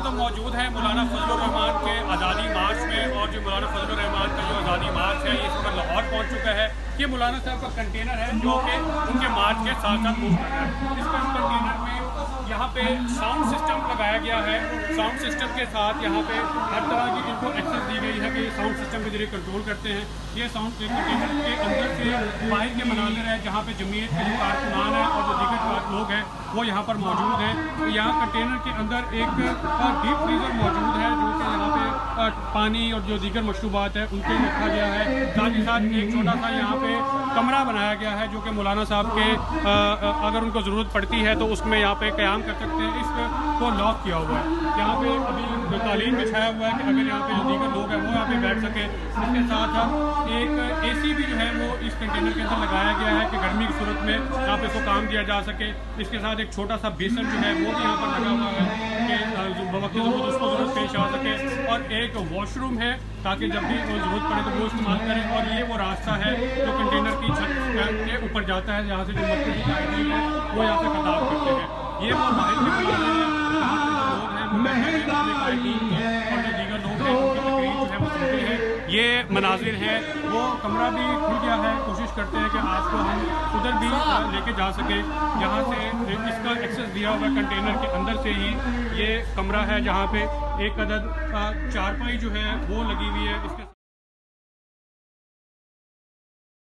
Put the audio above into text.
तो मौजूद है मौलाना फजलुर रहमान के आज़ादी मार्च में, और जो मौलाना फजलुर रहमान का जो आज़ादी मार्च है ये इस वक्त लाहौर पहुँच चुका है। ये मौलाना साहब का कंटेनर है जो कि उनके मार्च के साथ साथ मूव कर रहा है। इस कंटेनर में यहाँ पे साउंड सिस्टम लगाया गया है। साउंड सिस्टम के साथ यहाँ पे हर तरह की इनको एक्सेस दी गई है कि साउंड सिस्टम के जरिए कंट्रोल करते हैं। ये साउंड कंटेनर के अंदर से बाहर के मनाजिर है जहाँ पे जमीयत के जो कारकुनान हैं और जो दीगर लोग हैं वो यहाँ पर मौजूद हैं। तो यहाँ कंटेनर के अंदर एक डीप फ्रीज़र मौजूद है जो कि यहाँ पे पानी और जो दीगर मशरूबात है उनको रखा गया है। साथ ही साथ एक छोटा सा यहाँ पे कमरा बनाया गया है जो कि मौलाना साहब के अगर उनको ज़रूरत पड़ती है तो उसमें यहाँ पे क़याम कर सकते हैं। इसको लॉक किया हुआ है। यहाँ पे अभी कालीन बिछाया हुआ है कि अगर यहाँ पे जो दीगर लोग हैं वो यहाँ पे बैठ सके। इसके साथ साथ एक AC भी जो है वो इस कंटेनर के अंदर लगाया गया है कि गर्मी की सूरत में यहाँ पे इसको काम दिया जा सके। इसके साथ एक छोटा सा बेसन जो है वो भी यहाँ पर लगा हुआ है कि वक्त की ज़रूरत उसको ज़रूरत पेश आ सके। और एक वॉशरूम है ताकि जब भी वो ज़रूरत पड़े तो वो इस्तेमाल करें। और ये वो रास्ता है जो कंटेनर की छत के ऊपर जाता है जहाँ से जो मस्जिद की आइडिया है वो यहाँ से खताब करते हैं। ये वो माहिर के बुलाने हैं जहाँ पे जो लोग हैं वो बैठे हैं और जो दीगर लोग हैं उनकी तकरीर जो है वो सुनते हैं। ये मनाजिर हैं। वो कमरा भी खुल गया है। कोशिश करते हैं कि आज को हम उधर भी लेके जा सके। यहाँ से इसका एक्सेस दिया हुआ कंटेनर के अंदर से ही ये कमरा है जहाँ पे एक अदद चारपाई जो है वो लगी हुई है। इसके